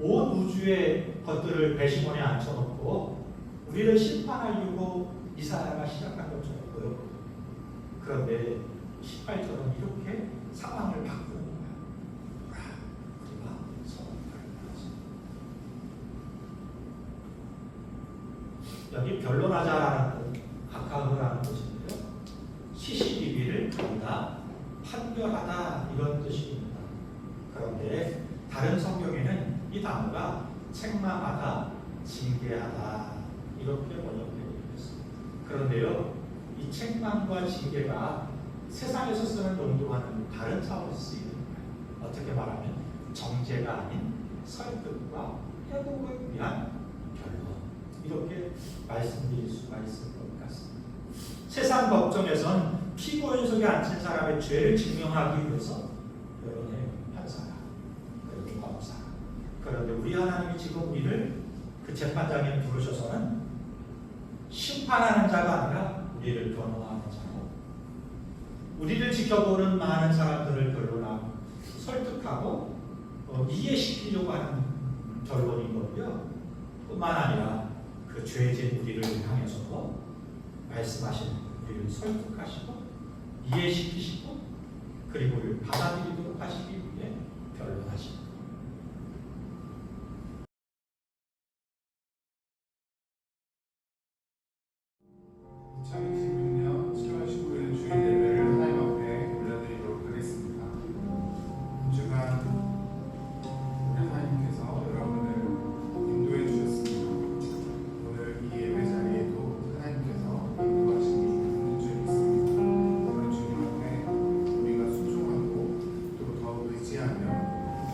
온 우주의 것들을 배심원에 앉혀놓고 우리를 심판하려고 이사야가 시작한 것처럼 보여. 그런데 18절은 이렇게 상황을 바꾸는 거야. 우리가 서로를 여기 변론하자라는 뜻, 각하흐라는 뜻인데요. 시시비비를 간다, 판결하다 이런 뜻입니다. 그런데 다른 성경에는 이 단어가 책망하다, 징계하다 이렇게 번역되고 있습니다. 그런데요, 이 책망과 징계가 세상에서 쓰는 용도와는 다른 차원에서 쓰이는 거예요. 어떻게 말하면 정죄가 아닌 설득과 회복을 위한 결론, 이렇게 말씀드릴 수가 있을 것 같습니다. 세상 법정에선 피고인 속에 앉힌 사람의 죄를 증명하기 위해서 여론의 판사가 그리고 검사, 그런데 우리 하나님이 지금 우리를 그 재판장에 부르셔서는 심판하는 자가 아니라 우리를 변호하는 자로, 우리를 지켜보는 많은 사람들을 변론하고 설득하고 이해시키려고 하는 결론인 거고요. 뿐만 아니라 그 죄진 우리를 향해서도 말씀하시는, 우리를 설득하시고 이해시키시고 그리고 우리를 받아들이도록 하시기 위해 변론하십니다.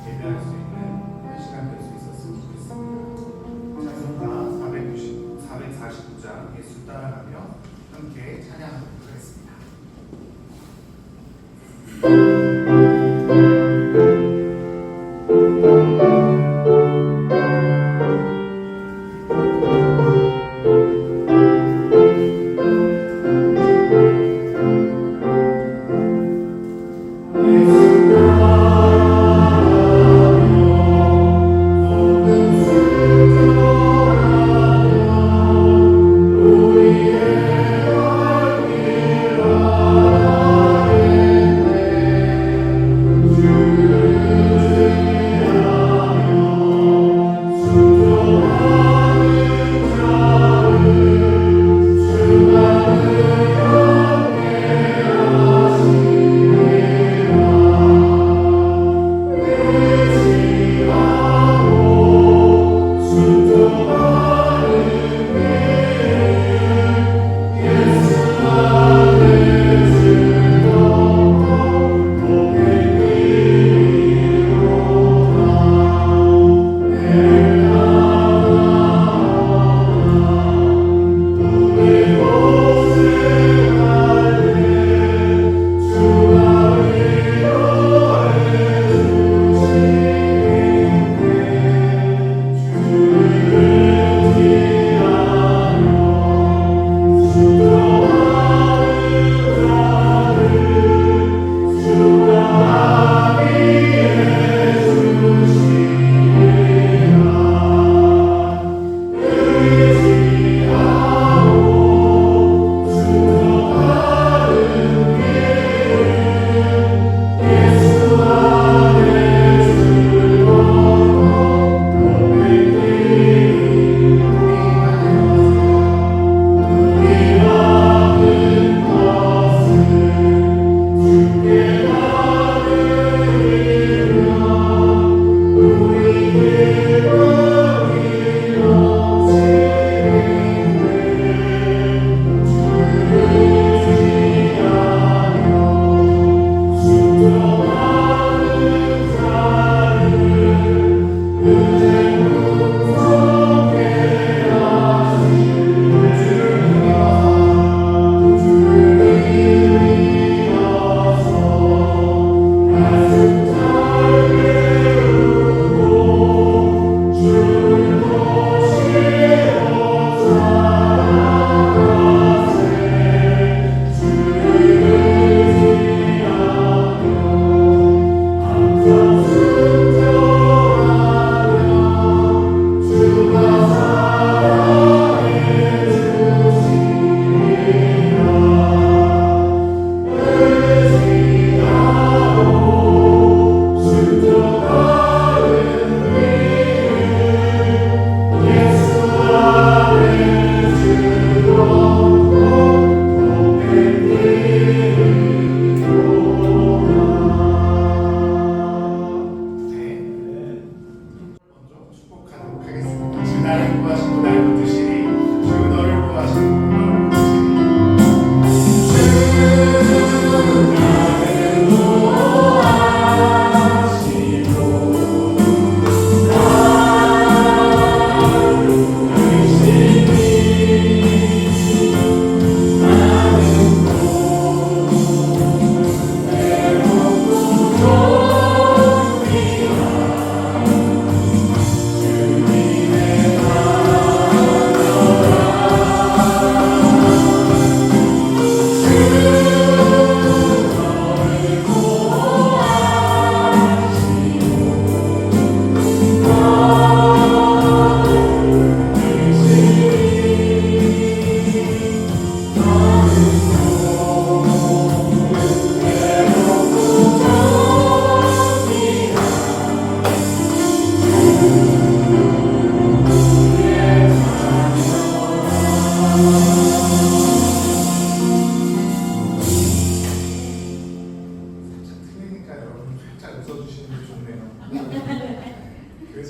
예배하는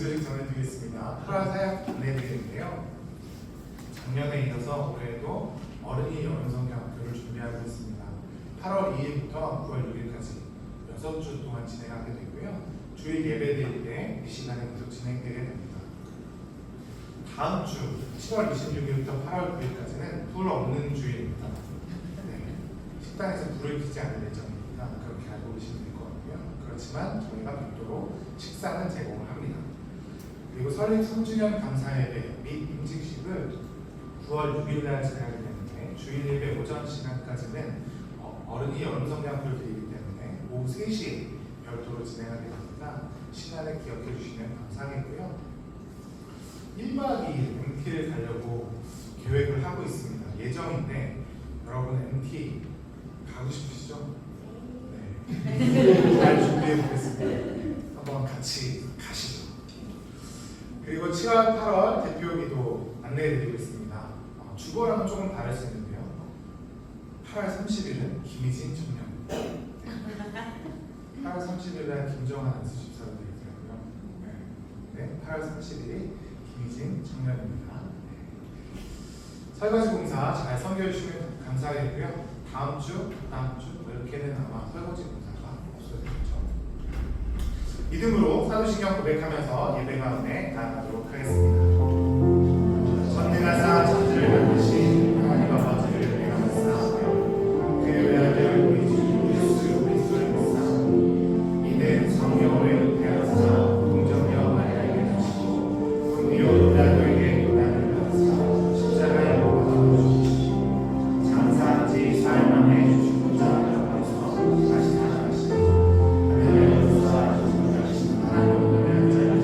소식 전해드리겠습니다. 8월 사역 안내드리는데요. 작년에 이어서 올해도 어른이 여름성경학교를 준비하고 있습니다. 8월 2일부터 9월 6일까지 6주 동안 진행하게 되고요. 주일 예배드릴 때 이 시간에 계속 진행되게 됩니다. 다음 주 7월 26일부터 8월 9일까지는 불 없는 주일입니다. 네, 식당에서 불을 켜지 않을 예정입니다. 그렇게 알고 계시면 될 것 같고요. 그렇지만 저희가 별도로 식사는 제공을 합니다. 그리고 설립 3주년 감사예배 및 임직식을 9월 6일날 진행하기 때문에 주일 예배 오전 시간까지는 어른이 여름성경학교를 드리기 때문에 오후 3시에 별도로 진행하게 됩니다. 시간을 기억해 주시면 감사하겠고요. 1박 2일 MT를 가려고 계획을 하고 있습니다. 예정인데 여러분 MT 가고 싶으시죠? 네. 잘 준비해 보겠습니다. 한번 같이 가시죠. 그리고 7월, 8월 대표기도 안내해 드리고 있습니다. 주거랑은 조금 다를 수 있는데요. 8월 30일은 김희진 청년. 8월 30일날 김정한 안수집사로 되어 있더라고요. 네, 8월 30일이 김희진 청년입니다. 설거지 공사 잘 섬겨 주시면 감사하겠고요. 다음 주 이렇게는 아마 설거지 공사가 없어지겠죠. 믿음으로 사도신경 고백하면서 예배 가운데 나아가도록 하겠습니다. 전능하사 천지를 만드신 하나님 아버지를 내가 감사하며 그의 외아들 우리 주 예수 그리스도를 믿사오니 이는 성령으로 잉태하사 공정여 마리아에게 주시고 분비요 요나도에게 요나를 받으사 십자가에 못 박아 주시고 장사한 지 4일 만에 주신 자를 받아서 다시 살아나시고 하늘에 올라가 하나님을 노래한 자를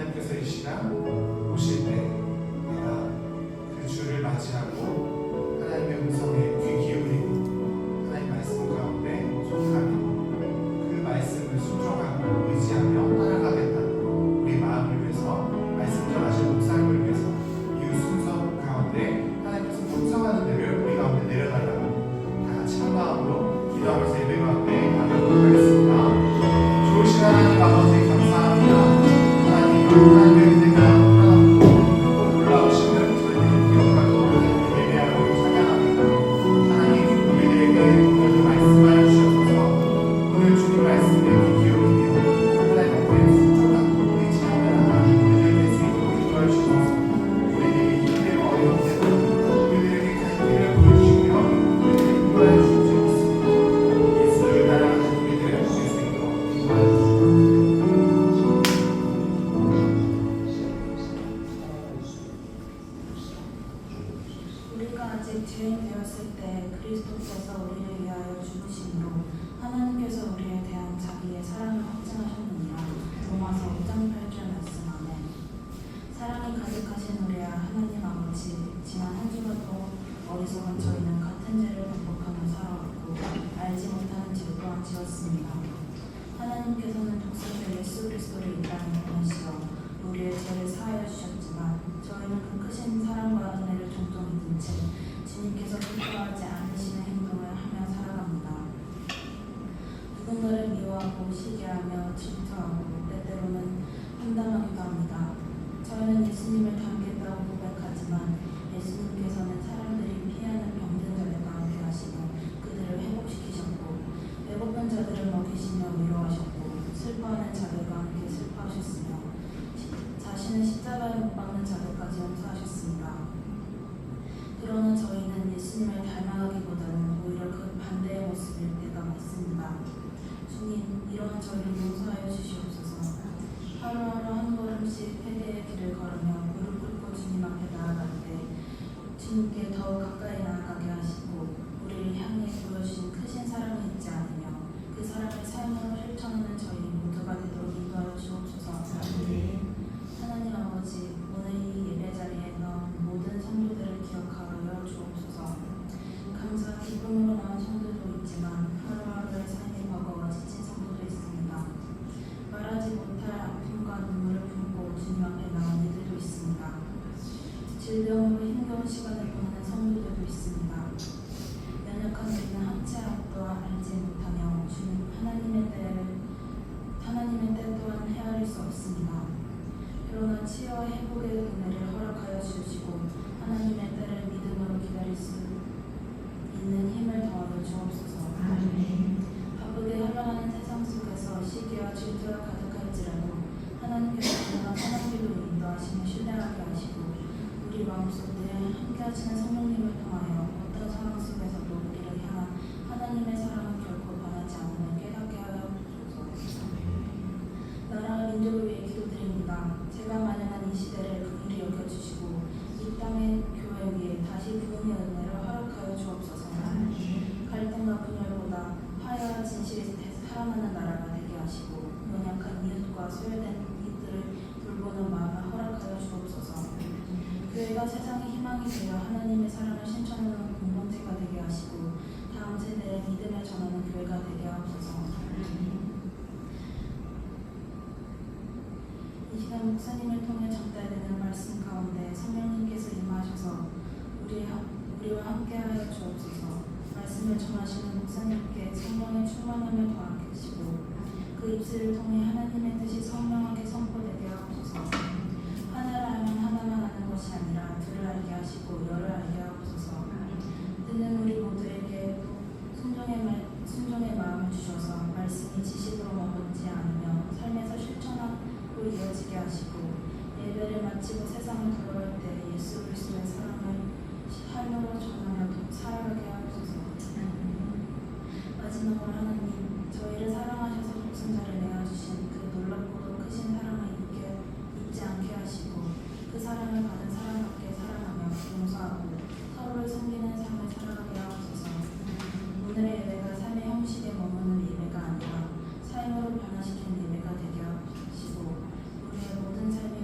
하나님께서 이 시간 오실 때 내가 그 주를 맞이하고 하나님의 음성에 귀 기울이고 하나님 말씀 가운데 속하며 그 말씀을 순종하고 의지하며 따라가겠다는 우리 마음을 위해서 말씀 전하신 목사님을 위해서 이 순서 가운데 하나님께서 풍성한 은혜를 우리 가운데 내려달라고 다 같이 한 마음으로 기도하면서 예배 가운데 나가도록 하겠습니다. 좋으신 하나님 아버지 감사합니다. 하나님의 은혜가 하나님고 올라오시는 저희들의 기억하고 예배하고 찬양합니다. 하나님 우리들에게 오늘도 말씀하여 주셔서 오늘 주님 말씀에 귀 기울이며 하나님 앞에 순종하고 의지하며 나가는 우리들 될 수 있도록 인도하여 주셔서 우리에게 힘들고 어려운 때도 우리들에게 갈 길을 보여주시며 우리들을 인도하여 주시옵소서. 예수를 따라가는 우리들 될 수 있도록 인도하여 주시옵소서. 우리가 아직 죄인 되었을 때 그리스도께서 우리를 위하여 죽으심으로 하나님께서 우리에 대한 자기의 사랑을 확증하셨느니라. 로마서 5장 8절 말씀. 아멘. 사랑이 가득하신 우리 하나님 아버지, 지난 한 주간도 어리석은 저희는 같은 죄를 반복하며 살아왔고 알지 못하는 죄 또한 지었습니다. 하나님께서는 독생자 예수 그리스도를 이 땅에 보내시어 우리의 죄를 사하여 주셨지만 저희는 그 크신 사랑과 은혜를 종종 잊은 채 주님께서 기뻐하지 않으시는 행동을 하며 살아갑니다. 누군가를 미워하고 시기하며 질투하고 때때로는 험담하기도 합니다. 저희는 예수님을 닮겠다고 고백하지만 예수님께서는 사람들이 피하는 병든 자들과 함께 하시고 그들을 회복시키셨고 배고픈 자들을 먹이시며 위로하셨고 슬퍼하는 자들과 함께 슬퍼하셨으며 자신을 십자가에 못 박는 자들까지 용서하셨습니다. 그러나 저희는 예수님을 닮아가기보다는 오히려 그 반대의 모습일 때가 많습니다. 주님, 이러한 저희를 용서하여 주시옵소서. 하루하루 한 걸음씩 회개의 길을 걸으며 무릎 꿇고 주님 앞에 나아갈 때 주님께 더욱 가까이 나아가게 하시고 우리를 향해 보여주신 크신 사랑을 잊지 않으며 그 사랑을 삶으로 실천하는 저희 모두가 되도록 인도하여 주옵소서. 하나님 아버지, 오늘 이 예배 자리에 나온 모든 성도들을 기억하여 주옵소서. 감사 기쁨으로 나온 성도도 있지만 하루하루의 삶이 버거워 지친 성도도 있습니다. 말하지 못할 아픔과 눈물을 품고 주님 앞에 나온 이들도 있습니다. 질병으로 힘겨운 시간을 보내는 성도들도 있습니다. 연약한 우리는 한치 앞도 알지 못하며 주님 하나님의 때 또한 헤아릴 수 없습니다. 그러나 치유와 회복의 은혜를 허락하여 주시고 하나님의 때를 믿음으로 기다릴 수 있는 힘을 더하여 주옵소서. 바쁘게 흘러가는 세상 속에서 시기와 질투가 가득할지라도 하나님께서 그러나 선한 길로 인도하시며 신뢰하게 하시고 우리 마음속 늘 함께하시는 성령님을 통하여 어떤 상황 속에서도 우리를 향한 하나님의 사랑은 결코 변하지 않음을 깨닫게 하여 주옵소서. 나라와 민족을 위해 기도드립니다. 제가 마련한 이 시대를 긍휼히 여겨주시고 이 땅의 교회 위에 다시 부흥의 은혜를 허락하여 주옵소서. 갈등과 분열보다 화해와 진실이 살아나는 나라가 되게 하시고 연약한 이웃과 소외된 이들을 돌보는 마음을 허락하여 주옵소서. 교회가 세상의 희망이 되어 하나님의 사랑을 실천하는 공동체가 되게 하시고 다음 세대에 믿음을 전하는 교회가 되게 하옵소서. 이 시간 목사님을 통해 전달되는 말씀 가운데 성령님께서 임하셔서 우리와 함께하여 주옵소서. 말씀을 전하시는 목사님께 성령의 충만함을 더하시고 그 입술을 통해 하나님의 뜻이 선명하게 선포되게 하옵소서. 하나를 알면 하나만 아는 것이 아니라 둘을 알게 하시고 열을 알게 하옵소서. 듣는 우리 모두에게 순종의 마음을 주셔서 말씀이 지식으로 머물지 않으며 삶에서 실천하고 이어지게 하시고 예배를 마치고 세상을 돌아갈 때 예수 그리스도의 사랑을 삶으로 전하며 살아가게 하옵소서. 마지막으로 하나님, 저희를 사랑하셔서 독생자를 내어주신 그 놀랍고도 크신 사랑을 잊지 않게 하시고 그 사랑을 받은 사람답게 사랑하며 용서하고 서로를 섬기는 삶을 살아가게 하옵소서. 오늘의 예배가 삶의 형식에 머무는 예배가 아니라 삶으로 변화시키는 예배가 되게 하시고 우리의 모든 삶이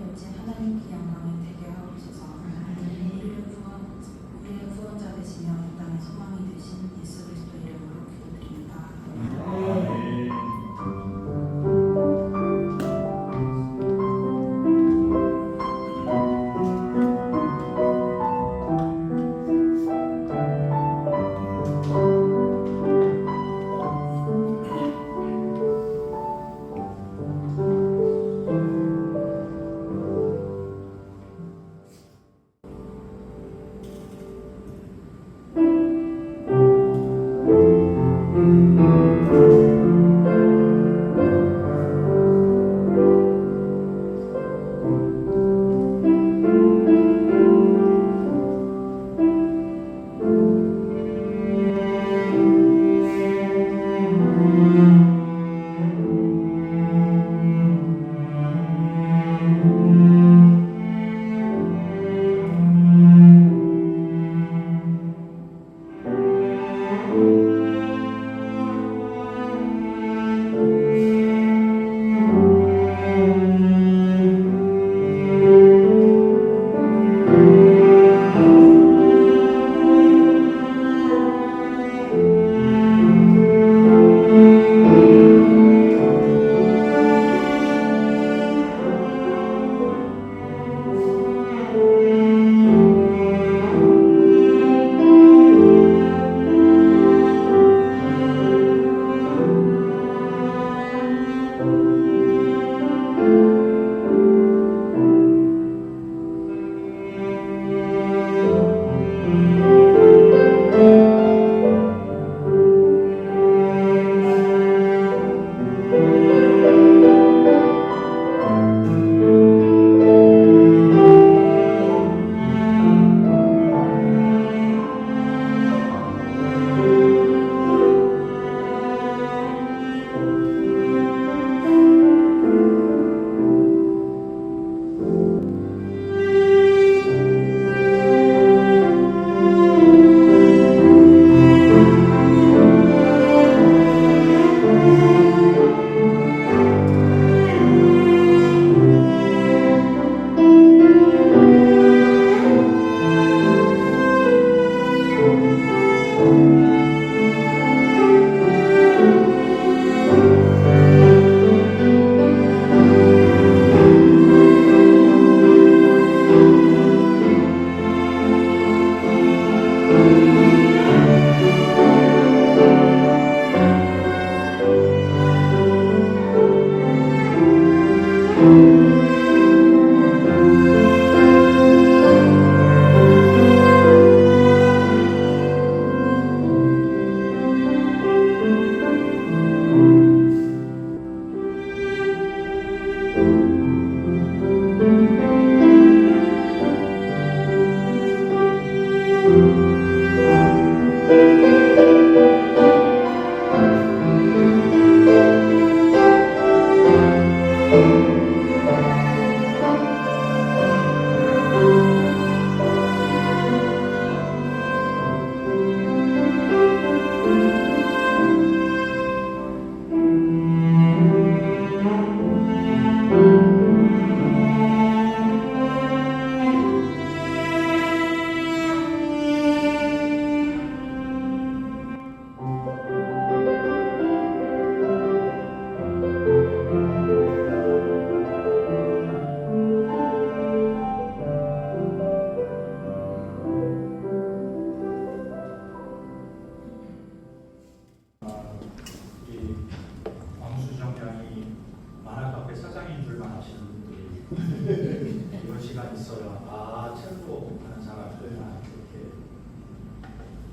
시간 있어야 첼로 하는 사람들이나 이렇게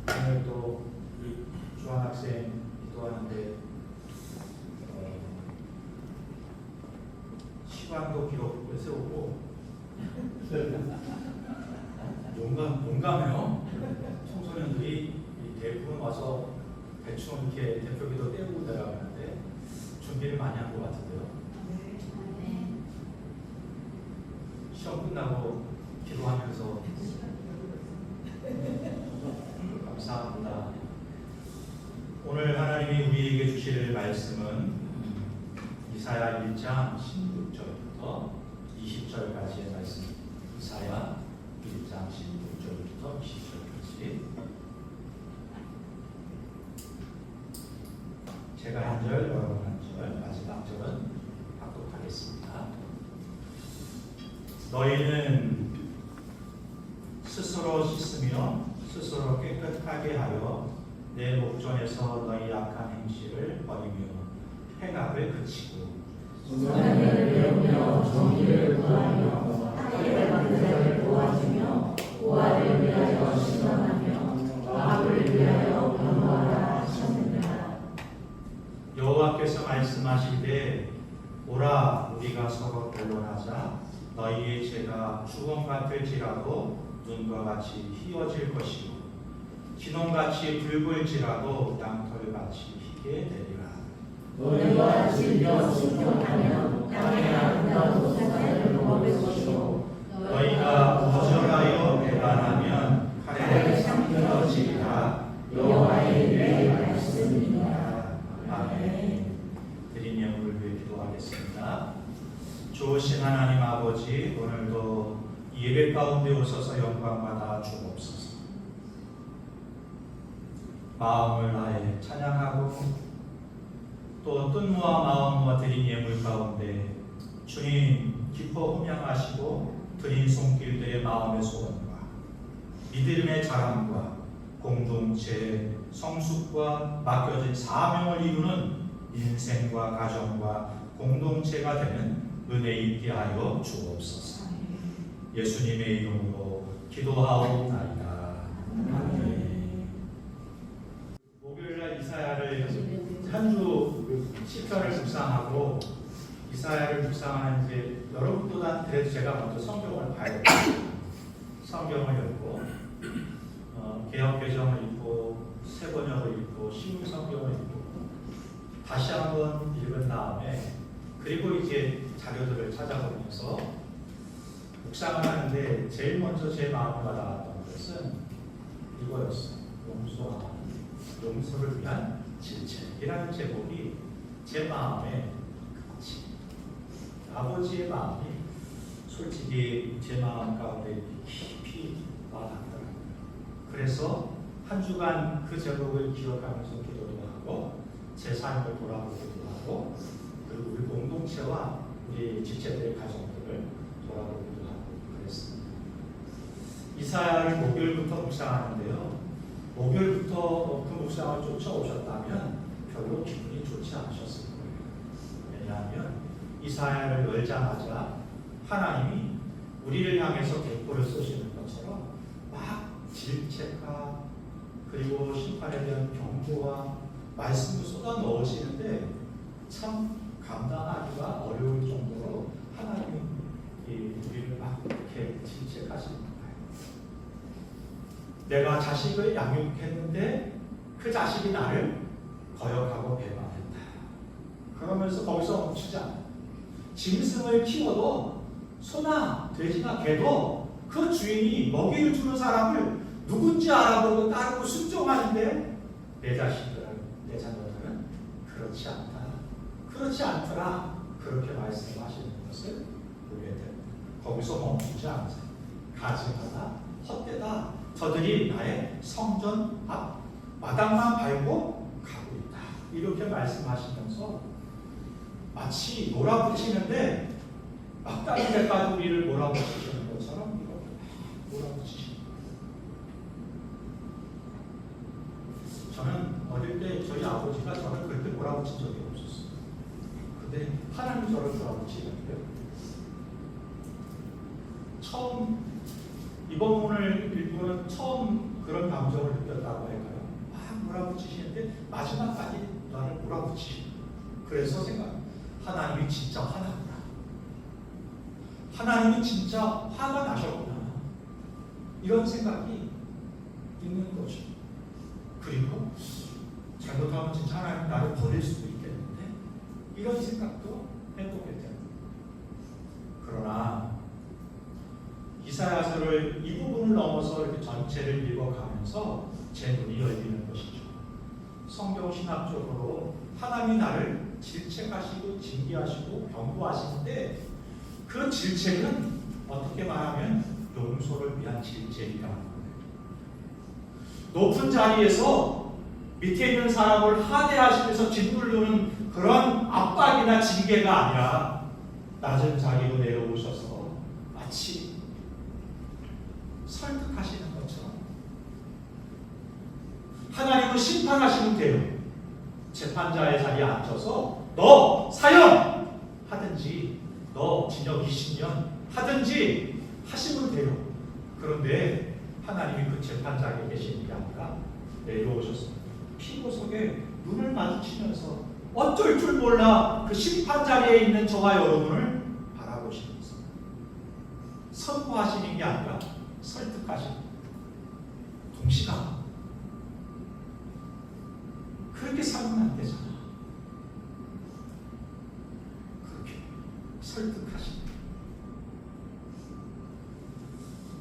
오늘 또 주한학생 기도하는데 시간도 기록을 세우고 용감해요. 청소년들이 대부분 와서 대충 이렇게 대표기도 떼고 내려가는데 준비를 많이 한 것 같은데요. 시험 끝나고 기도하면서 감사합니다. 오늘 하나님이 우리에게 주실 말씀은 이사야 1장 16절부터 20절까지의 말씀. 이사야 1장 16절부터 20절까지. 제가 한 절, 여러분 한 절, 마지막 절은 합독하겠습니다. 너희는 스스로 씻으며 스스로 깨끗하게 하여 내 목전에서 너희 악한 행실을 버리며 행악을 그치고 선을 배우며 정의를 구하며 악을 받는 자를 도와주며 보아를 위하여 신원하며 악을 위하여 변호하라 하셨느니라. 여호와께서 말씀하시되 오라 우리가 서로 변론하자. 너희의 죄가 주홍 같을지라도 눈과 같이 희어질 것이요 기농같이 붉을지라도 양털같이 희게 되리라. 너희가 즐겨 순종하면 땅의 아름다운 소산을 먹을 것이요 너희가 거절하여 배반하면 칼에 삼켜지리라. 여호와의 일의 말씀이니라. 아멘. 드린 예물을 위해 기도하겠습니다. 좋으신 하나님 아버지, 오늘도 예배 가운데 오셔서 영광받아 주옵소서. 마음을 다해 찬양하고 또 뜻모아 마음과 드린 예물 가운데 주님 기뻐 호명하시고 드린 손길들의 마음의 소원과 믿음의 자랑과 공동체의 성숙과 맡겨진 사명을 이루는 인생과 가정과 공동체가 되는 은혜 있게 하여 주옵소서. 예수님의 이름으로 기도하옵나이다. 아멘. 목요일날 이사야를 한 주 시편을 묵상하고 이사야를 묵상하는 이제 여러분보다 그래도 제가 먼저 성경을 봐야 돼요. 성경을 읽고 개역개정을 읽고 새번역을 읽고 신약성경을 읽고 다시 한번 읽은 다음에 그리고 이제 자료들을 찾아보면서 묵상을 하는데 제일 먼저 제 마음에 와닿았던 것은 이거였어요. 용서를 위한 질책이라는 제목이 제 마음에 같이 아버지의 마음이 솔직히 제 마음 가운데 깊이 와닿더라고요. 그래서 한 주간 그 제목을 기억하면서 기도도 하고 제 삶을 돌아보기도 하고 그리고 우리 공동체와 우리 지체들의 가정들을 돌아보기도 하고 그랬습니다. 이사야를 목요일부터 묵상하는데요. 목요일부터 그 묵상을 쫓아오셨다면 별로 기분이 좋지 않으셨을 거예요. 왜냐하면 이사야를 열자마자 하나님이 우리를 향해서 대포를 쏘시는 것처럼 막 질책과 그리고 심판에 대한 경고와 말씀도 쏟아 넣으시는데 참 감당하기가 어려울 정도로 하나님이 우리를 막 이렇게 질책하시는 거예요. 내가 자식을 양육했는데 그 자식이 나를 거역하고 배반했다. 그러면서 거기서 멈추지 않아요. 짐승을 키워도 소나 돼지나 개도 그 주인이 먹이를 주는 사람을 누군지 알아보고 따르고 순종하는데 내 자식들은 내 자녀들은 그렇지 않다. 그렇지 않더라. 그렇게 말씀하시는 것을 보게 됩니다. 거기서 멈추지 않으세요. 가증하다, 헛되다. 저들이 나의 성전 앞 마당만 밟고 가고 있다. 이렇게 말씀하시면서 마치 몰아붙이는데 막다른 데까지 우리를 몰아붙이시는 것처럼 이렇게 몰아붙이시는 거예요. 저는 어릴 때 저희 아버지가 저를 그렇게 몰아붙인 적이 없었어요. 근데 하나님 저를 몰아붙이는데요. 처음 이번 문을 읽고는 처음 그런 감정을 느꼈다고 할까요? 막 몰아붙이시는데 마지막까지 나를 몰아붙이시는. 그래서 하나님이 진짜 화났구나. 하나님이 진짜 화가 나셨구나. 이런 생각이 있는 거죠. 그리고 잘못하면 진짜 하나님 나를 버릴 수도 있겠는데 이런 생각도 해보게 됩니다. 그러나 이사야서를 이 부분을 넘어서 이렇게 전체를 읽어가면서 제 눈이 열리는 것이죠. 성경 신학적으로 하나님이 나를 질책하시고 징계하시고 경고하시는데 그 질책은 어떻게 말하면 용서를 위한 질책이라는 거예요. 높은 자리에서 밑에 있는 사람을 하대하시면서 짓누르는 그런 압박이나 징계가 아니라 낮은 자리로 내려오셔서 마치 설득하시는 것처럼 하나님은 심판하시면 돼요. 재판자의 자리에 앉아서 너 사형 하든지 너 징역 20년 하든지 하시면 돼요. 그런데 하나님이 그 재판자에게 계시는 게 아니라 내려오셨습니다. 피고석에 눈을 마주치면서 어쩔 줄 몰라 그 심판 자리에 있는 저와 여러분을 바라보시면서 선고하시는 게 아니라 설득하시는 동시가 그렇게 살면 안 되잖아. 그렇게 설득하시는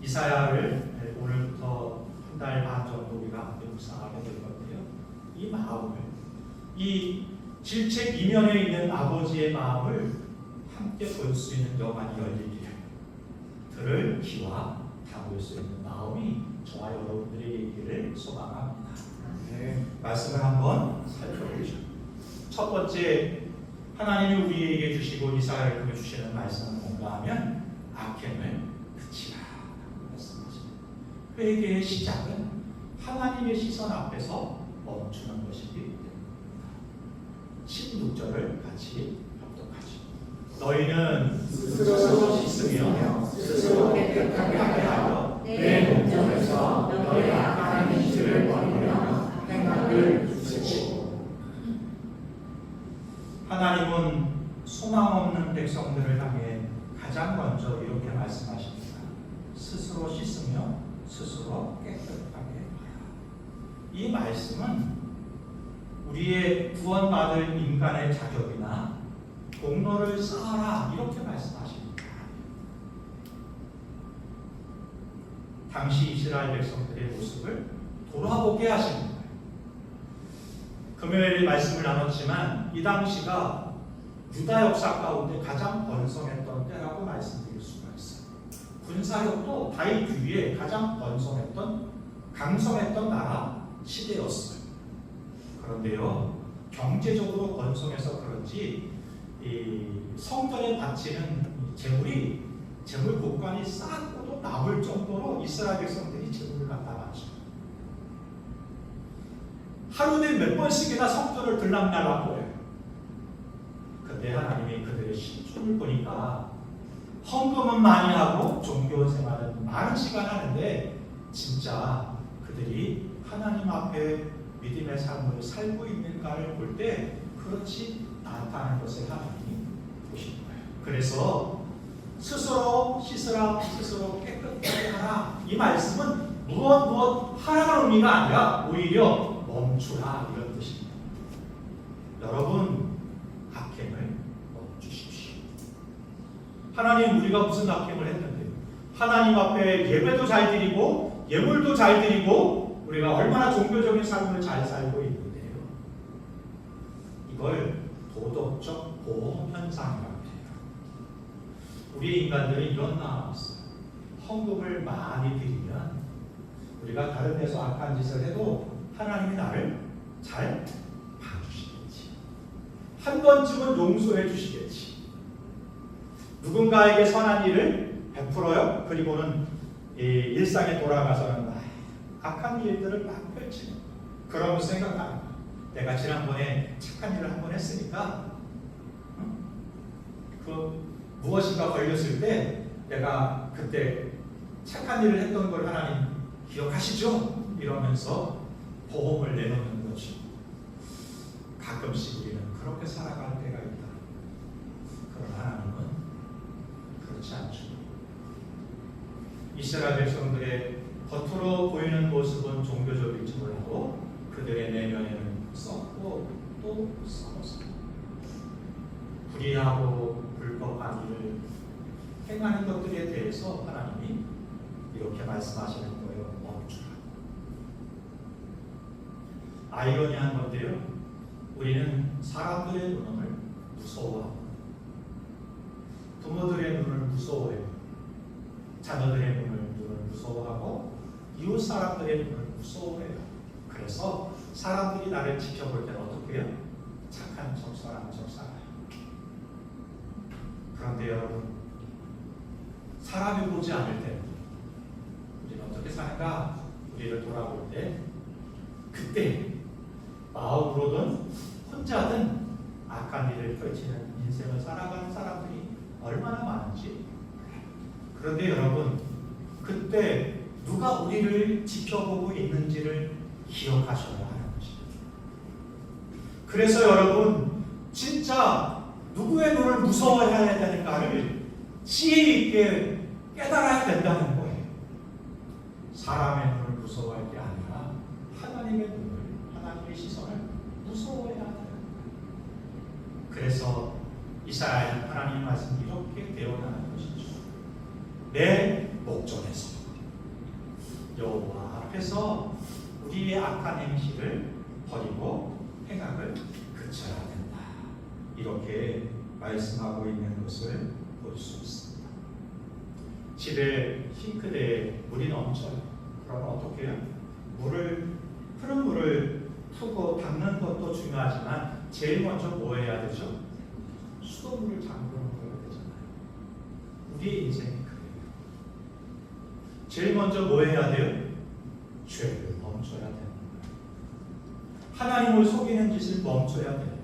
이사야를 오늘부터 한 달 반 정도 우리가 함께 묵상하게 될 건데요. 이 마음을, 이 질책 이면에 있는 아버지의 마음을 함께 볼 수 있는 영안이 열리기를 들을 귀와 담을 수 있는 마음이 저와 여러분들에게 있기를 소망합니다. 네. 말씀을 한번 살펴보죠. 첫 번째, 하나님이 우리에게 주시고 이사야를 통해 주시는 말씀은 뭔가 하면 악행을 그치라 말씀하십니다. 회개의 시작은 하나님의 시선 앞에서 멈추는 것이기 때문입니다. 16절을 같이 합독하죠. 너희는 스스로 씻으며 스스로 깨끗하게 하여 내 목전에서 너의 악한 행실을 버리며 행악을 그치고. 하나님은 소망 없는 백성들을 향해 가장 먼저 이렇게 말씀하십니다. 스스로 씻으며 스스로 깨끗하게 하라. 이 말씀은 우리의 구원받을 인간의 자격이나 공로를 쌓아라 이렇게 말씀하십니다. 당시 이스라엘 백성들의 모습을 돌아보게 하시는 거예요. 금요일 말씀을 나눴지만 이 당시가 유다 역사 가운데 가장 번성했던 때라고 말씀드릴 수가 있어요. 군사력도 다윗 뒤에 가장 번성했던 강성했던 나라 시대였어요. 그런데요, 경제적으로 번성해서 그런지 이 성전에 바치는 재물 곳간이 쌓고도 남을 정도로 이스라엘 백성들이 재물을 갖다 바치고 하루에 몇 번씩이나 성전을 들락날락 거예요. 그때 하나님이 그들의 신중을 보니까 헌금은 많이 하고 종교 생활은 많은 시간 하는데 진짜 그들이 하나님 앞에 믿음의 삶을 살고 있는가를 볼 때 그렇지 않다는 것을 하나님이 보시는 거예요. 그래서 스스로 씻으라, 스스로 깨끗하게 하라. 이 말씀은 무엇 하라는 의미가 아니라 오히려 멈추라 이런 뜻입니다. 여러분, 악행을 멈추십시오. 하나님 우리가 무슨 악행을 했는데요? 하나님 앞에 예배도 잘 드리고 예물도 잘 드리고 우리가 얼마나 종교적인 삶을 잘 살고 있는데요. 이걸 도덕적 보험 현상이라고 해요. 우리 인간들은 이런 마음이 있어요. 헌금을 많이 드리면 우리가 다른 데서 악한 짓을 해도 하나님이 나를 잘 봐주시겠지. 한 번쯤은 용서해 주시겠지. 누군가에게 선한 일을 베풀어요. 그리고는 이 일상에 돌아가서는 악한 일들을 막 펼치는. 그러면 생각나는 거야. 내가 지난번에 착한 일을 한 번 했으니까 그 무엇인가 걸렸을 때 내가 그때 착한 일을 했던 걸 하나님 기억하시죠? 이러면서 보험을 내놓는 거죠. 가끔씩 우리는 그렇게 살아갈 때가 있다. 그러나 하나님은 그렇지 않죠. 이스라엘 백성들의 겉으로 보이는 모습은 종교적일지 몰라도 그들의 내면에는 썩고 또 썩어서 불의하고 불법한 일을 행하는 것들에 대해서 하나님이 이렇게 말씀하시는 거예요. 멈추라. 아이러니한 건데요. 우리는 사람들의 눈을 무서워하고 부모들의 눈을 무서워해요. 자녀들의 눈을 무서워하고 이웃 사람들의 눈을 무서워해요. 그래서 사람들이 나를 지켜볼 때는 어떻게 해요? 착한 척, 선한 척 살아요. 그런데 여러분, 사람이 보지 않을 때 우리는 어떻게 사는가? 우리를 돌아볼 때 그때 마음으로든 혼자든 악한 일을 펼치는 인생을 살아가는 사람들이 얼마나 많은지. 그런데 여러분, 그때 누가 우리를 지켜보고 있는지를 기억하셔야 하는 것입니다. 그래서 여러분, 진짜 누구의 눈을 무서워해야 되는가를 지혜 있게 깨달아야 된다는 거예요. 사람의 눈을 무서워할 게 아니라 하나님의 눈을, 하나님의 시선을 무서워해야 돼요. 그래서 이사야는 하나님의 말씀이 이렇게 되어나는 것이죠. 내 목전에서 여호와 앞에서 우리의 악한 행실을 버리고 행악을 그쳐야 된다. 이렇게 말씀하고 있는 것을 볼 수 있습니다. 집에 싱크대에 물이 넘쳐요. 그러면 어떻게 해요? 흐른 물을 푸고 닦는 것도 중요하지만 제일 먼저 뭐 해야 되죠? 수돗물을 잠그는 거야 되잖아요. 우리의 인생이 그래요. 제일 먼저 뭐 해야 돼요? 죄를 멈춰야 되는 거예요. 하나님을 속이는 짓을 멈춰야 돼요.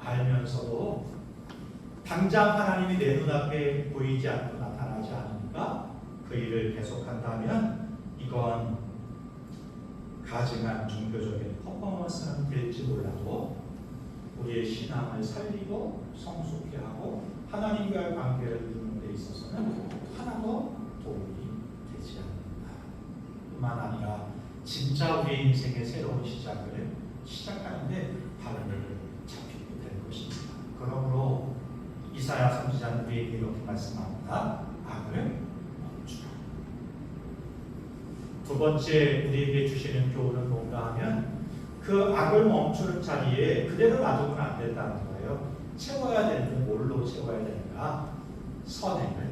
알면서도 당장 하나님이 내 눈앞에 보이지 않고 나타나지 않으니까 그 일을 계속한다면 이건 가증한 종교적인 퍼포먼스는 될지 몰라도 우리의 신앙을 살리고 성숙케 하고 하나님과의 관계를 이루는 데 있어서는 하나도 도움이 되지 않는다. 뿐만 아니라 진짜 우리 인생의 새로운 시작을 시작하는데 발을 잡히게 될 것입니다. 그러므로 이사야 선지자는 우리에게 이렇게 말씀합니다. 악을 멈추라. 두 번째 우리에게 주시는 교훈은 뭔가 하면 그 악을 멈추는 자리에 그대로 놔두면 안 된다는 거예요. 채워야 되는데 뭘로 채워야 되는가? 선행을,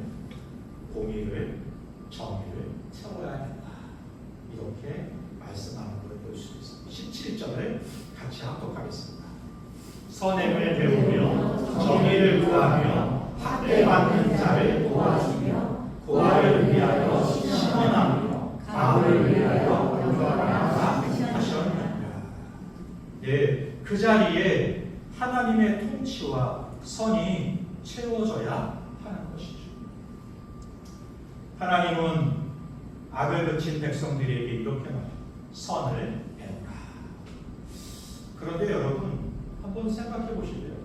공의를, 정의를 채워야 된다. 이렇게 말씀하는 걸 볼 수 있습니다. 17절을 같이 합독하겠습니다. 선행을 배우며 정의를 구하며 학대받는 자를 도와주며 고아를 위하여 신원하며 가을을 위하여 건조하라 하셨느니라. 네, 그 자리에 하나님의 통치와 선이 채워져야 하는 것이죠. 하나님은 악을 그친 백성들에게 이렇게 말해요. 선을 배우라. 그런데 여러분 한번 생각해 보실래요?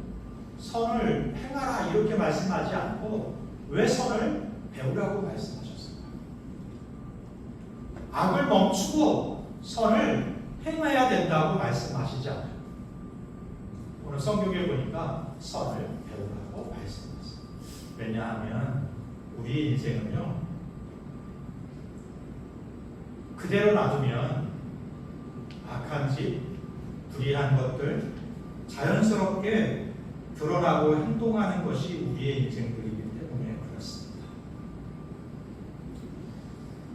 선을 행하라 이렇게 말씀하지 않고 왜 선을 배우라고 말씀하셨을까? 악을 멈추고 선을 행해야 된다고 말씀하시지 않아요. 오늘 성경에 보니까 선을 배우라고 말씀하셨어요. 왜냐하면 우리 인생은요, 그대로 놔두면 악한 짓, 불의한 것들 자연스럽게 드러나고 행동하는 것이 우리의 인생들이기 때문에 그렇습니다.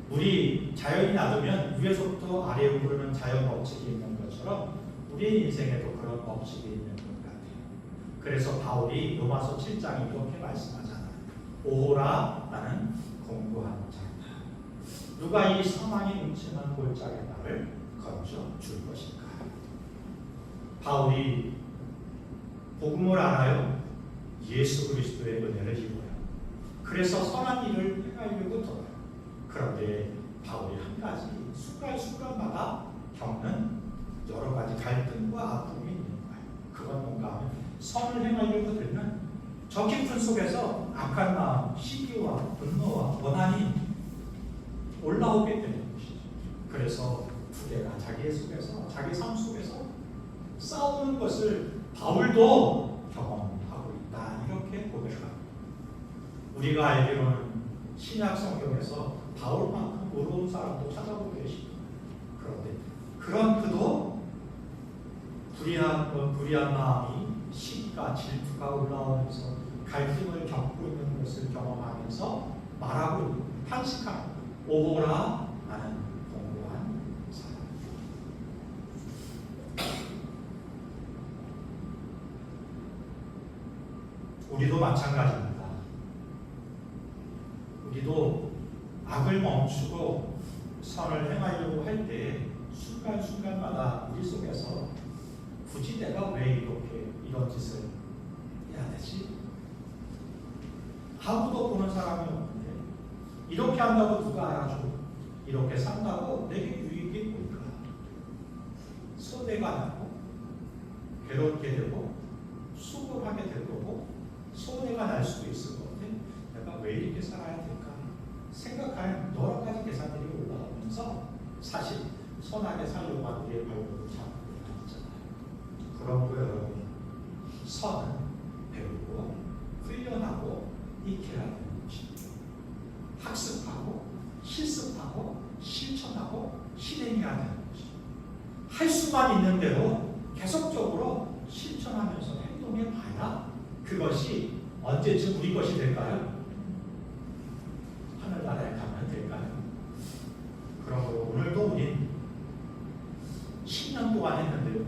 우리 자연이 놔두면 위에서부터 아래로 흐르는 자연 법칙이 있는 것처럼 우리의 인생에도 그런 법칙이 있는 것 같아요. 그래서 바울이 로마서 7장에 이렇게 말씀하잖아요. 오호라 나는 공고한 자다. 누가 이 사망이 음침한 골짜기에 나를 건져 줄 것인가? 바울이 복음을 알아요. 예수 그리스도의 은혜를 입어요. 그래서 선한 일을 행하려고 돌아요. 그런데 바울이 한 가지 순간순간마다 겪는 여러 가지 갈등과 아픔이 있는 거예요. 그건 뭔가 하면 선을 행하려고 들면 저 깊은 속에서 악한 마음, 시기와 분노와 원한이 올라오게 되는 것이죠. 그래서 두 개가 자기 속에서, 자기 삶 속에서 싸우는 것을 바울도 경험하고 있다. 이렇게 고백합니다. 우리가 알기로는 신약 성경에서 바울만큼 어려운 사람도 찾아보고 계십니다. 그런데 그런 그도 불의한 마음이 시기가 질투가 올라오면서 갈등을 겪고 있는 것을 경험하면서 말하고 있는 탄식하는 오호라 나는 공고한 사람. 우리도 마찬가지입니다. 우리도 악을 멈추고 선을 행하려고 할 때 순간순간마다 우리 속에서 굳이 내가 왜 이렇게 이런 짓을 해야 되지? 아무도 보는 사람이 없는데 이렇게 한다고 누가 알아줘? 이렇게 산다고 내게 유익이 뭘까? 손해가 나고 괴롭게 되고 수고하게 될 거고 손해가 날 수도 있을 것 같아. 내가 왜 이렇게 살아야 될까? 생각하는 여러 가지 계산들이 올라오면서 사실 선하게 살려고 하는 우리의 발목을 잡고 있잖아요. 그러므로 여러분, 선은 배우고 훈련하고 익혀야 되는 것입니다. 학습하고 실습하고 실천하고 실행해야 되는 것입니다. 할 수만 있는 대로 계속적으로 실천하면서 행동해 봐야 그것이 언제쯤 우리 것이 될까요? 하늘나라에 가면 될까요? 그러므로 오늘도 우린 10년 동안 했는데요.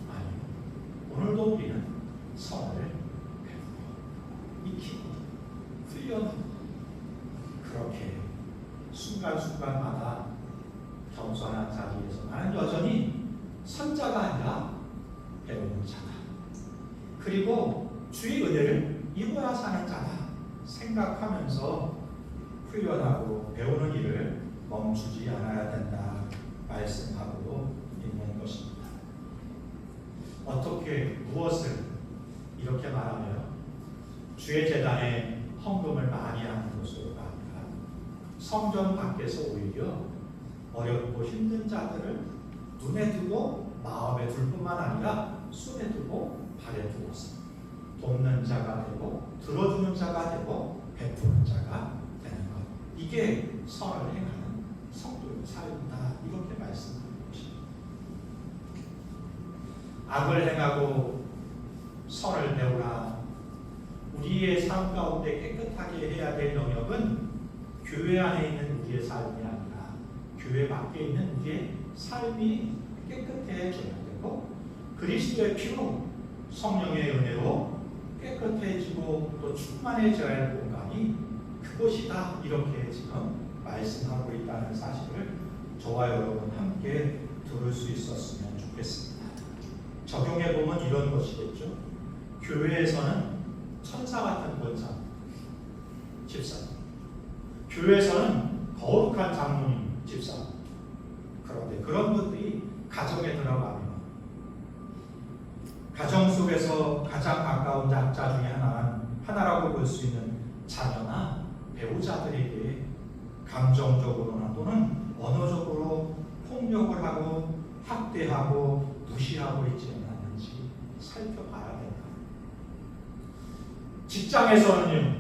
아니요. 오늘도 우리는 선을 배우고 익히고 훈련하고 그렇게 순간순간마다 겸손한 자리에서 나는 여전히 선자가 아니라 배우는 자다. 그리고 주의 은혜를 입어야 사는 자다 생각하면서 훈련하고 배우는 일을 멈추지 않아야 된다 말씀하고 있는 것입니다. 어떻게 무엇을 이렇게 말하며 주의 제단에 헌금을 많이 하는 것으로가 아니라 성전 밖에서 오히려 어렵고 힘든 자들을 눈에 두고 마음에 둘 뿐만 아니라 손에 두고 발에 두어서 돕는 자가 되고 들어주는 자가 되고 베푸는 자가 되는 것. 이게 선을 행하는 성도의 삶이다. 이렇게 말씀하는 것입니다. 악을 행하고 선을 배우라. 우리의 삶 가운데 깨끗하게 해야 될 영역은 교회 안에 있는 우리의 삶이 아니라 교회 밖에 있는 우리의 삶이 깨끗해져야 되고 그리스도의 피로 성령의 은혜로 깨끗해지고 또 충만해져야 할 공간이 그것이다. 이렇게 지금 말씀하고 있다는 사실을 저와 여러분 함께 들을 수 있었으면 좋겠습니다. 적용해 보면 이런 것이겠죠. 교회에서는 천사 같은 권사, 집사님, 교회에서는 거룩한 장로님, 집사님. 그런데 그런 분들이 가정에 들어가면 가정 속에서 가장 가까운 약자 중에 하나라고 볼 수 있는 자녀나 배우자들에게 감정적으로나 또는 언어적으로 폭력을 하고 학대하고 무시하고 있지는 않는지 살펴봐야 된다. 직장에서는요.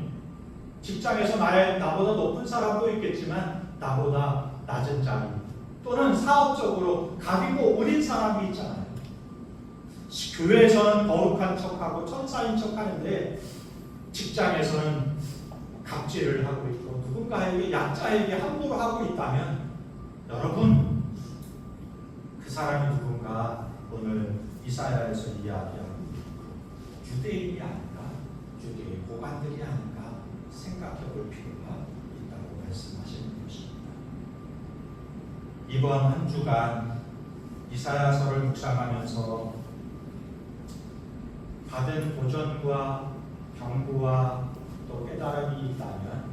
직장에서 나보다 높은 사람도 있겠지만 나보다 낮은 자리 또는 사업적으로 갑이고 어린 사람이 있잖아요. 교회에서는 거룩한 척하고 천사인 척하는데 직장에서는 갑질을 하고 있고 누군가에게 약자에게 함부로 하고 있다면 여러분 그 사람이 누군가 오늘 이사야에서 이야기하고 유대인이 아닌가 유대의 고관들이 아닌가 생각해 볼 필요가 있다고 말씀하시는 것입니다. 이번 한 주간 이사야서를 묵상하면서 받은 고전과 경고와 또 깨달음이 있다면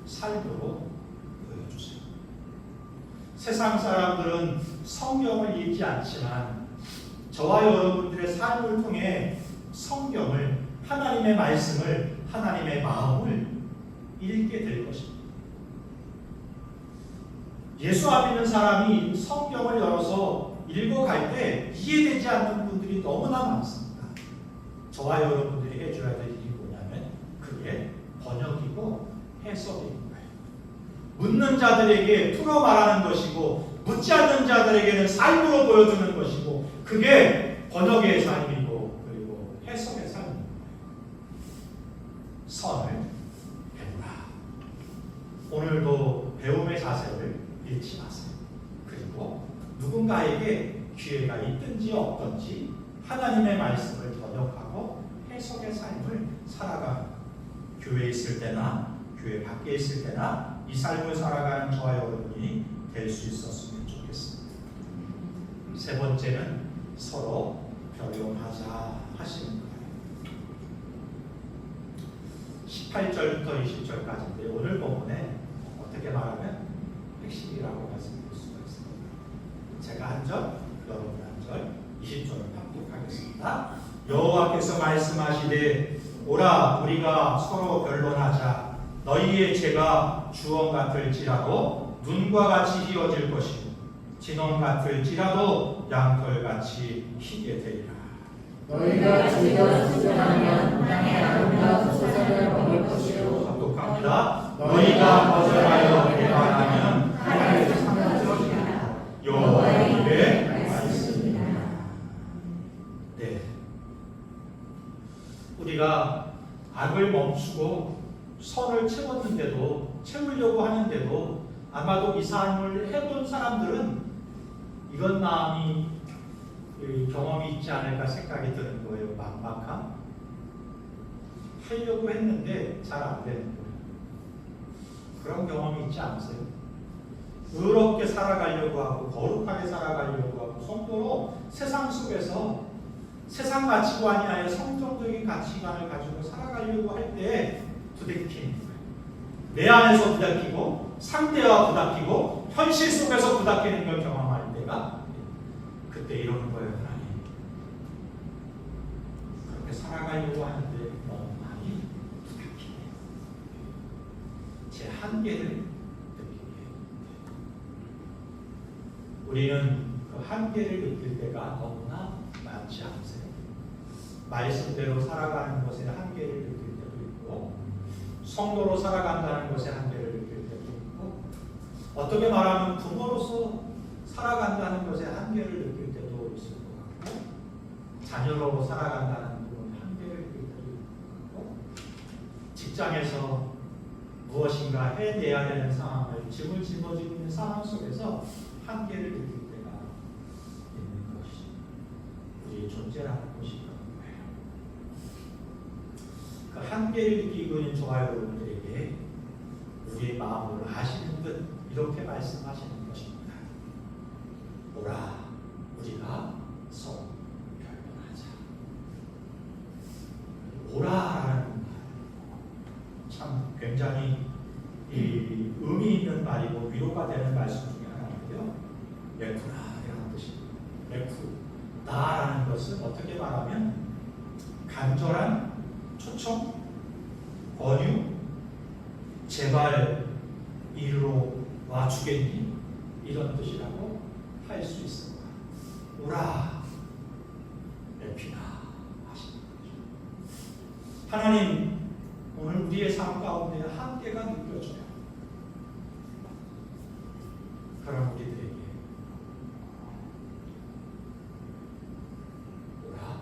삶으로 보여주세요. 세상 사람들은 성경을 읽지 않지만 저와 여러분들의 삶을 통해 성경을, 하나님의 말씀을, 하나님의 마음을 읽게 될 것입니다. 예수 안 믿는 사람이 성경을 열어서 읽어갈 때 이해되지 않는 분들이 너무나 많습니다. 저와 여러분들이 해줘야 될 일이 뭐냐면 그게 번역이고 해석인 거예요. 묻는 자들에게 풀어 말하는 것이고 묻지 않는 자들에게는 삶으로 보여주는 것이고 그게 번역의 삶이고 그리고 해석의 삶입니다. 선을 배우라. 오늘도 배움의 자세를 잃지 마세요. 그리고 누군가에게 기회가 있든지 없든지 하나님의 말씀을 번역하고 해석의 삶을 살아가는 교회에 있을 때나 교회 밖에 있을 때나 이 삶을 살아가는 저와 여러분이 될 수 있었으면 좋겠습니다. 세 번째는 서로 변론하자 하시는 거예요. 18절부터 20절까지인데 오늘 본문에 어떻게 말하면 핵심이라고 말씀드릴 수가 있습니다. 제가 한 절, 여러분 한 절, 20절을 합독하겠습니다. 여호와께서 말씀하시되 오라 우리가 서로 변론하자. 너희의 죄가 주홍 같을지라도 눈과 같이 희어질 것이고 진홍 같을지라도 양털같이 희게 되리라. 너희가 즐겨 수준하면 땅의 아름다운 소산을 먹을 것이요. 합독합니다. 너희가 거절하여 배반하면 하나님의 상처지리라. 여호와의 입에 말씀이니라. 네, 우리가 악을 멈추고 선을 채우려고 하는데도 아마도 이 삶을 해본 사람들은 이런 마음이 경험이 있지 않을까 생각이 드는 거예요. 막막함. 하려고 했는데 잘 안 되는 거예요. 그런 경험이 있지 않으세요? 의롭게 살아가려고 하고 거룩하게 살아가려고 하고 성도로 세상 속에서 세상 가치관이 아니라 성경적인 가치관을 가지고 살아가려고 할 때 부딪히는 거예요. 내 안에서 부딪히고 상대와 부딪히고 현실 속에서 부딪히는 걸 경험할 때가 그때 이러는 거예요. 하나님 그렇게 살아가려고 하는데 너무 많이 부딪히네. 제 한계를 느끼게. 우리는 그 한계를 느낄 때가 너무나 많지 않으세요? 말씀대로 살아가는 것에 한계를 느낄 때도 있고 성도로 살아간다는 것에 한계를 느낄 때도 있고 어떻게 말하면 부모로서 살아간다는 것에 한계를 느낄 때도 있을 것 같고 자녀로 살아간다는 부분에 한계를 느낄 때도 있고 직장에서 무엇인가 해내야 되는 상황을 짐을 짊어지고 있는 상황 속에서 한계를 느낄 때가 있는 것이 우리의 존재라는 것이 그런 거예요. 그 한계를 느끼고 있는 저와 여러분들에게 우리의 마음을 아시는 듯 이렇게 말씀하시는 것입니다. 오라 우리가 서로 변론하자. 오라라는 말 참 굉장히 의미 있는 말이고 위로가 되는 말씀 중에 하나인데요. 레쿠라라는 뜻입니다. 레쿠다라는 것은 어떻게 말하면 간절한 초청, 권유, 제발 이리로 와주겠니? 이런 뜻이라고 할 수 있습니다. 오라 레피나 하시는 거죠. 하나님 오늘 우리의 삶 가운데 한계가 느껴져요. 그럼 우리들에게 오라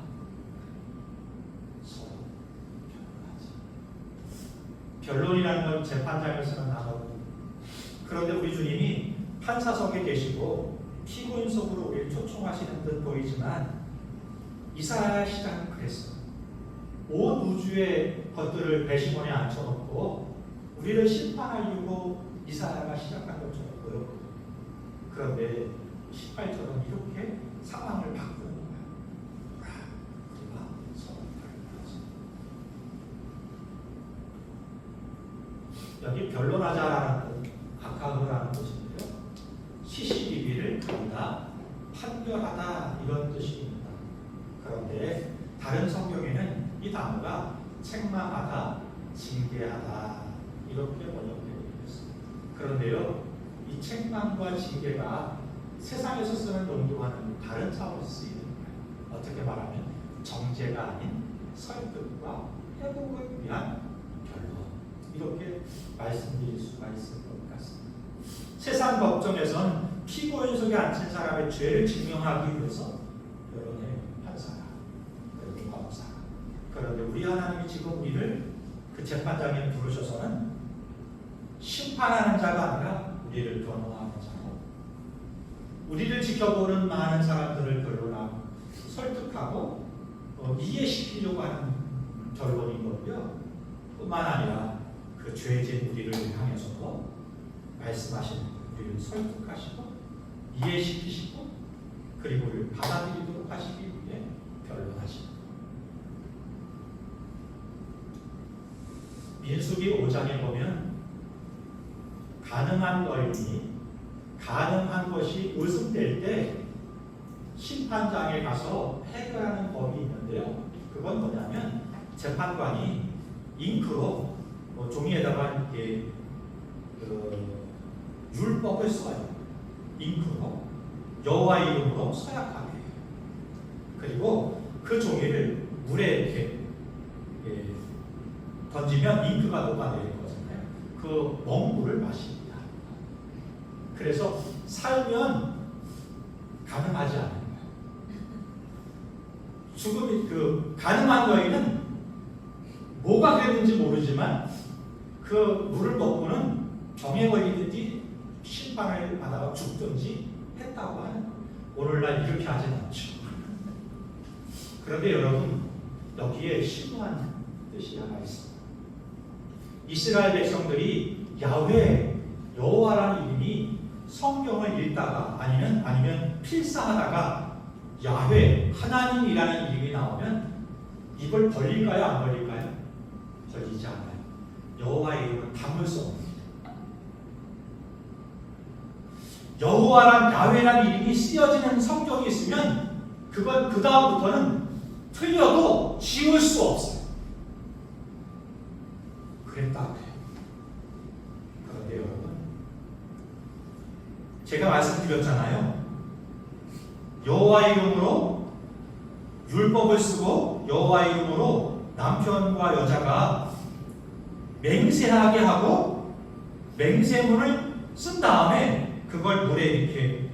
서로 변론하자. 변론이라는 건 재판장에서는 나가고 그런데 우리 주님이 판사석에 계시고 피고인석으로 우리를 초청하시는 듯 보이지만 이사야 시작은 그랬어요. 온 우주의 것들을 배심원에 앉혀놓고 우리를 심판하려고 이사야가 시작한 것처럼 보였거든요. 그런데 18절은 이렇게 상황을 바꾸는 거예요. 우리가 서로 변론하자. 여기 변론하자라는 뜻, 아카흐라는 뜻인데요. 시시비비를 간다, 판결하다 이런 뜻입니다. 그런데 다른 성경에는 이 단어가 책망하다, 징계하다 이렇게 번역되고 있습니다. 그런데요, 이 책망과 징계가 세상에서 쓰는 용도와는 다른 차원에서 쓰이는 거예요. 어떻게 말하면 정죄가 아닌 설득과 회복을 위한 결론, 이렇게 말씀드릴 수가 있을 것 같습니다. 세상 법정에서는 피고인 속에 앉힌 사람의 죄를 증명하기 위해서 여러 개의 판사가 그리고 검사가, 그런데 우리 하나님이 지금 우리를 그 재판장에 부르셔서는 심판하는 자가 아니라 우리를 변호하는 자로, 우리를 지켜보는 많은 사람들을 변론하고 설득하고 이해시키려고 하는 결론인 거고요. 뿐만 아니라 그 죄진 우리를 향해서도 말씀하시는, 우리를 설득하시고 이해시키시고 그리고 우리를 받아들이도록 하시기 위해 변론하십니다. 민수기 5장에 보면 가능한 거인이 가능한 것이 의심될 때 심판장에 가서 해결하는 법이 있는데요. 그건 뭐냐면 재판관이 잉크로 종이에다가 이렇게 율법을 써요. 잉크로 여호와 이름으로 서약하게 해요. 그리고 그 종이를 물에 이렇게 던지면 잉크가 녹아내릴 거잖아요. 그 먹물을 마십니다. 그래서 살면 가능하지 않은 거예요. 죽음이 가능한 거에는 뭐가 됐는지 모르지만 그 물을 먹고는 병에 걸리든지 심판을 받아 죽든지 했다고 하는 거예요. 오늘날 이렇게 하진 않죠. 그런데 여러분, 여기에 심오한 뜻이 하나 있습니다. 이스라엘 백성들이 야훼, 여호와라는 이름이 성경을 읽다가 아니면 필사하다가 야훼, 하나님이라는 이름이 나오면 입을 벌릴까요? 안 벌릴까요? 벌리지 않아요. 여호와의 이름은 담을 수 없습니다. 여호와란 야훼라는 이름이 쓰여지는 성경이 있으면 그건 그 다음부터는 틀려도 지울 수 없어요. 그랬다고 해요. 그런데 여러분, 제가 말씀드렸잖아요. 여호와 이름으로 율법을 쓰고 여호와 이름으로 남편과 여자가 맹세하게 하고 맹세문을 쓴 다음에 그걸 물에 이렇게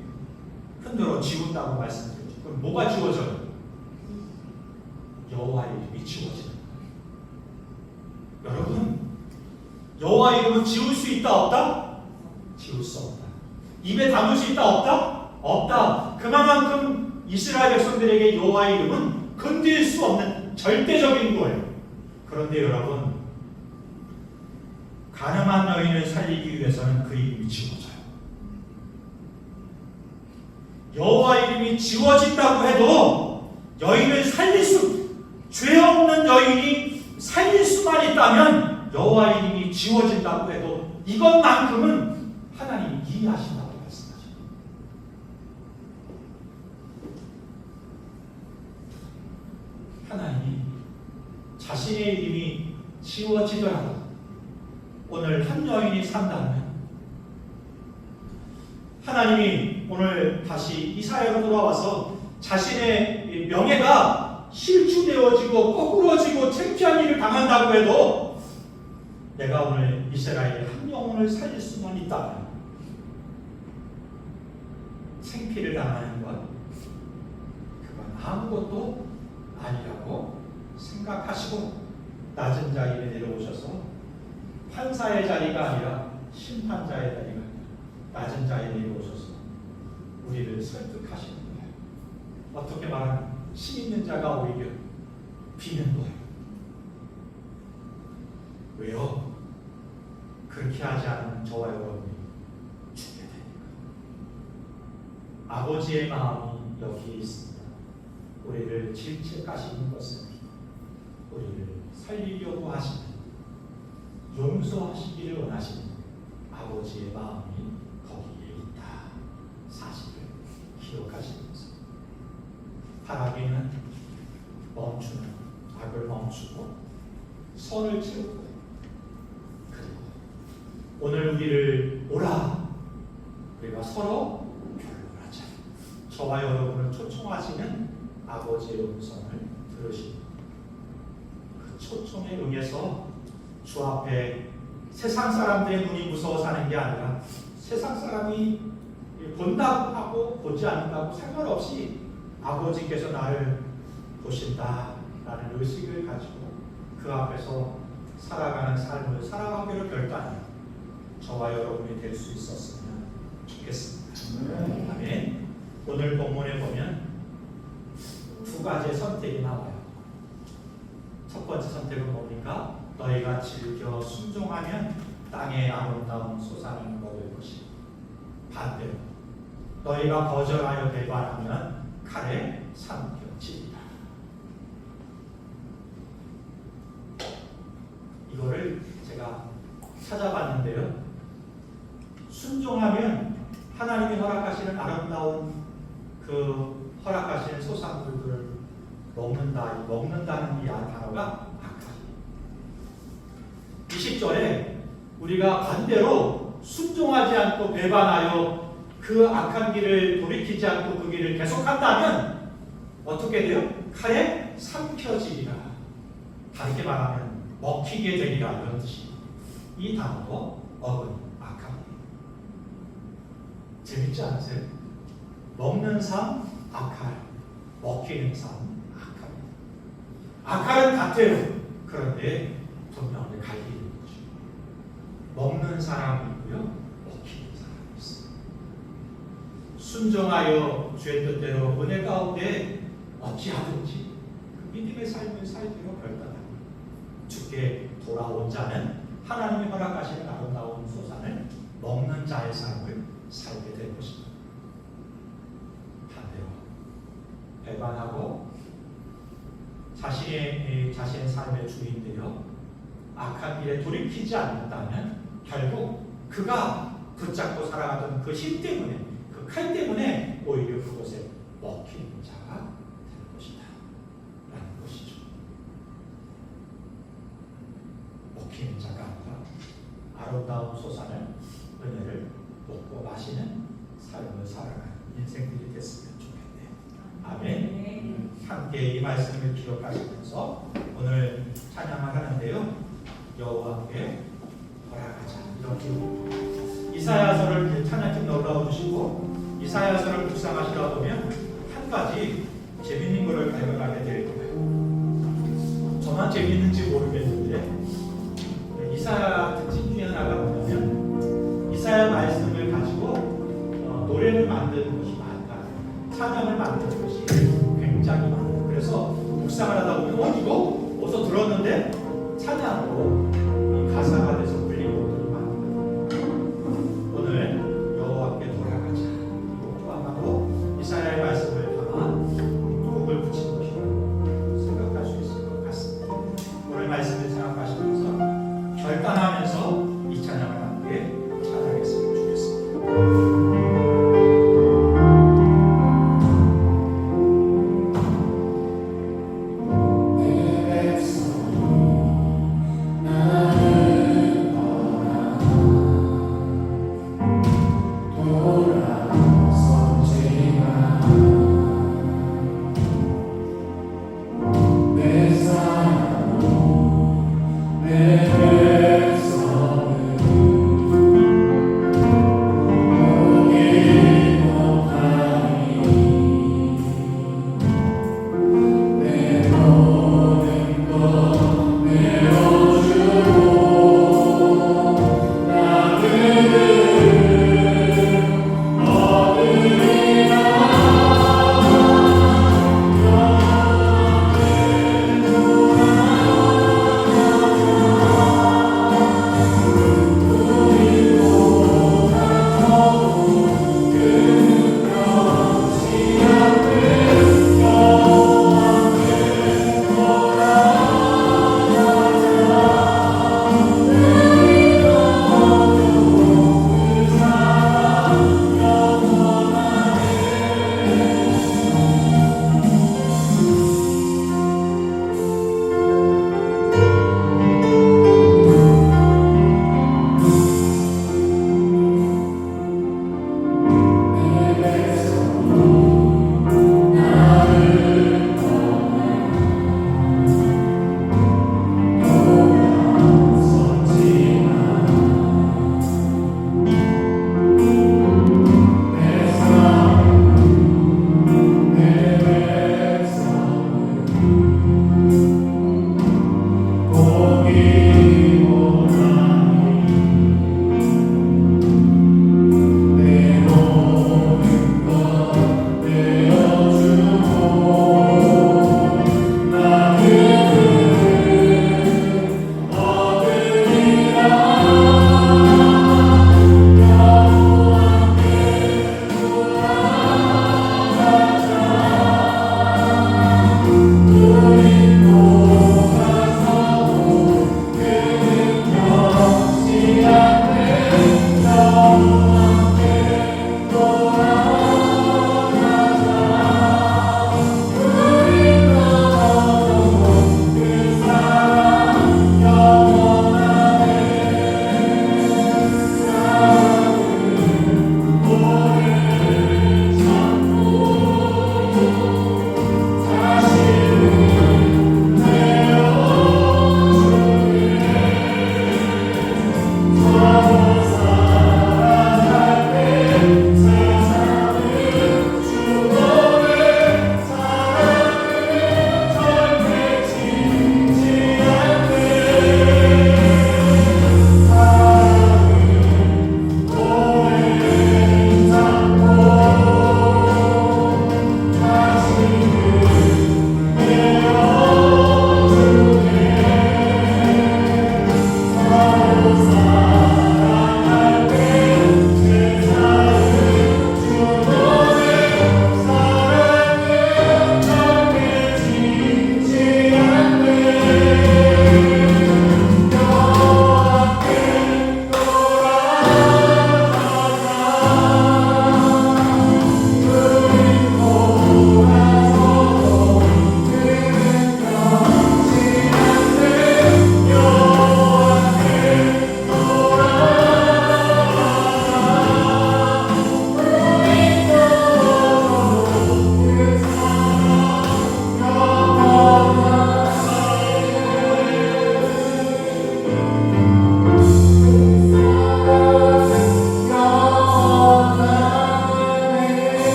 흔들어 지운다고 말씀드렸죠. 그럼 뭐가 지워져요? 여호와 이름이 지워지는 거예요. 여러분, 여호와 이름은 지울 수 있다 없다? 지울 수 없다. 입에 담을 수 있다 없다? 없다. 그만큼 이스라엘 백성들에게 여호와 이름은 건들 수 없는 절대적인 거예요. 그런데 여러분, 가늠한 여인을 살리기 위해서는 그 이름이 지워져요. 여호와 이름이 지워진다고 해도 여인을 살릴 죄 없는 여인이 살릴 수만 있다면 여호와 이름이 지워진다고 해도 이것만큼은 하나님이 이해하신다고 말씀하십니다. 하나님이 자신의 이름이 지워지더라도 오늘 한 여인이 산다면 하나님이 오늘 다시 이스라엘로 돌아와서 자신의 명예가 실추되어지고 거꾸러지고 창피한 일을 당한다고 해도 내가 오늘 이스라엘의 한 영혼을 살릴 수만 있다면 생피를 당하는 것 그건 아무것도 아니라고 생각하시고 낮은 자리에 내려오셔서 판사의 자리가 아니라 심판자의 자리가 아니라 낮은 자리에 내려오셔서 우리를 설득하시는 거예요. 어떻게 말하면 힘 있는 자가 오히려 비는 거예요. 왜요? 그렇게 하지 않으면 저와 여러분이 죽게 되니까. 아버지의 마음이 여기에 있습니다. 우리를 질책하시는 것은 우리를 살리려고 하시는 용서하시기를 원하시는 아버지의 마음이 거기에 있다 사실을 기억하시면서 바라기는 멈추는 악을 멈추고 선을 채우고 그리고 오늘 우리를 오라 우리가 서로 결론하자 저와 여러분을 초청하시는 아버지의 음성을 들으시고 그 초청에 응해서 주 앞에 세상 사람들의 눈이 무서워 사는 게 아니라 세상 사람이 본다고 하고 보지 않는다고 상관없이 아버지께서 나를 보신다라는 의식을 가지고 그 앞에서 살아가는 삶을 살아가기로 결단해요. 저와 여러분이 될 수 있었으면 좋겠습니다. 아멘. 오늘 본문에 보면 두 가지의 선택이 나와요. 첫 번째 선택은 뭡니까? 너희가 즐겨 순종하면 땅의 아름다운 소산을 먹을 것이고 반대로 너희가 거절하여 배반하면 칼에 삼켜지리라. 이거를 제가 찾아봤는데요. 순종하면 하나님이 허락하시는 아름다운 그 허락하시는 소산물들을 먹는다는 이 단어가 악한. 20절에 우리가 반대로 순종하지 않고 배반하여 그 악한 길을 돌이키지 않고 그 길을 계속한다면 어떻게 돼요? 칼에 삼켜지리라. 다르게 말하면 먹히게 되리라 이런 뜻이. 이 단어도 어근 악합니다. 재밌지 않으세요? 먹는 삶 악할, 먹히는 삶 악합니다. 악할은 같아요. 그런데 분명히 갈리는 거죠. 먹는 사람이 있고요, 먹히는 사람이 있어요. 순종하여 주의 뜻대로 은혜 가운데 어찌하든지 그 믿음의 삶을 살기로 결단합니다. 주께 돌아온 자는 하나님이 허락하시는 아름다운 소산을 먹는 자의 삶을 살게 될 것입니다. 반대로 배반하고 자신의 삶의 주인되어 악한 길에 돌이키지 않는다면 결국 그가 붙잡고 살아가던 그 힘 때문에 그 칼 때문에 오히려 그곳에 먹히는 자가 될 것이다 라는 것이죠. 먹히는 자가 아니라 아름다운 소산을 은혜를 먹고 마시는 삶을 살아가는 인생들이 됐으면 좋겠네요. 아멘. 함께 이 말씀을 기억하시면서 오늘 찬양을 하는데요. 여호와께 허락하자 이런 기분. 이사야서를 찬양팀 넣어 주시고 이사야서를 묵상하시다 보면 한 가지 재밌는 것을 발견하게 될 거예요. 저만 재밌는지 모르겠는데 이사야 특징 중에 하나가 뭐냐면 이사야 말씀을 가지고 노래를 만드는 것이 많다. 찬양을 만드는 것이 굉장히 많아요. 그래서 묵상을 하다 보면 이거 어디서 들었는데 찬양으로 이 가사가 돼서 불린 곡들이 많거든요. 오늘 여호와께 돌아가자 이 곡도 아마도 이사야의 말씀을 담아 곡을 붙인 것이라고 생각할 수 있을 것 같습니다. 오늘 말씀을 생각하시면서 결단하면서 이 찬양을 함께 찬양했으면 좋겠습니다. 나를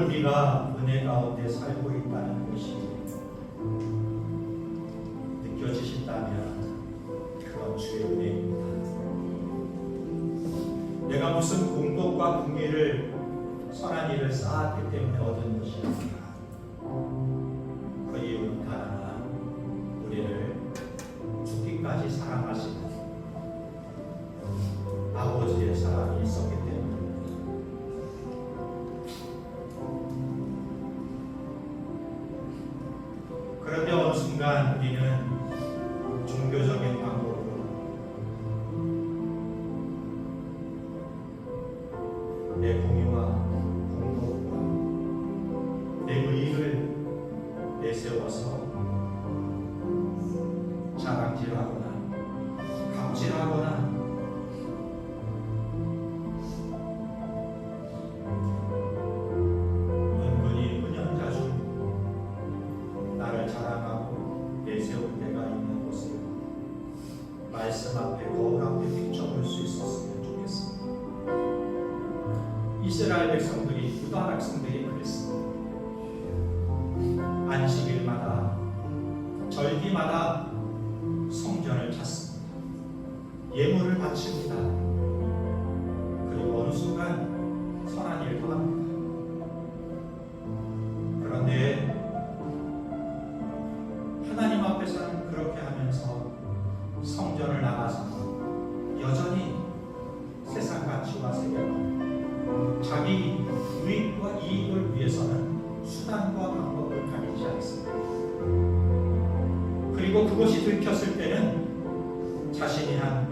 우리가 은혜 가운데 살고 있다는 것이 느껴지신다면 그건 주의 은혜입니다. 내가 무슨 공덕과 궁리를 선한 일을 쌓았기 때문에 얻은 것이 아니라 그 이유는 단 하나, 우리를 죽기까지 사랑하시는 아버지의 사랑이 있었기 때문입니다. 그런데 어느 순간 우리는 종교적인 방법으로 내 공의와 공덕과 내 의의를 내세워서 자랑질하거나 갑질하거나 은근히 은연자 중 나를 자랑하고 내세울 때가 있는 곳을 말씀 앞에 거울 앞에 비춰볼 수 있었으면 좋겠습니다. 이스라엘 백성들이, 유다 백성들이 그랬습니다. 안식일마다 절기마다 성전을 찾습니다. 예물을 바칩니다. 그리고 어느 순간 선한 일도 합니다. 그런데 하나님 앞에서는 그렇게 하면서 성전을 나가서 여전히 세상 가치와 세계관, 자기 유익과 이익을 위해서는 수단과 방법을 가리지 않습니다. 그리고 그것이 들켰을 때는 자신이 한